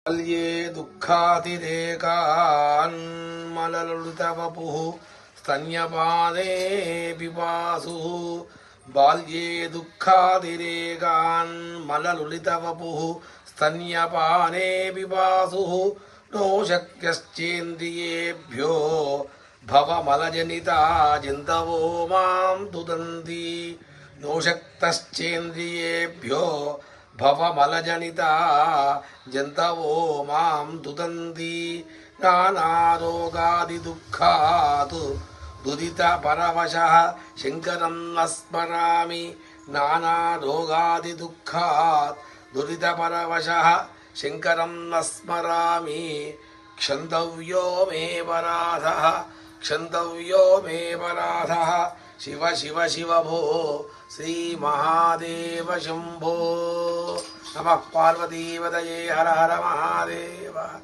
బాల్యే దుఃఖాతిరేకాన్మలలుతవపుః స్తన్యపానే పిపాసుః బాల్యే దుఃఖాతిరేకాన్మలలుతవపుః స్తన్యపానే పిపాసుః no శక్యశ్చేంద్రియేభ్యో భవమలజనితా జంతవో మాం తుదంతి no శక్తశ్చేంద్రియేభ్యో భవమలజనితా జంతవో మాం తుదంతి నానారోగాదిదుఃఖాత్ దురితపరవశః శంకరం న స్మరామి నానారోగాదిదుఃఖాత్ దురితపరవశః శంకరం న స్మరామి క్షంతవ్యో మే పరాధః క్షంతవ్యో మే పరాధః శివ శివ శివ భో శ్రీ మహాదేవ శంభో నమః పార్వతీపతయే హర హర మహాదేవ.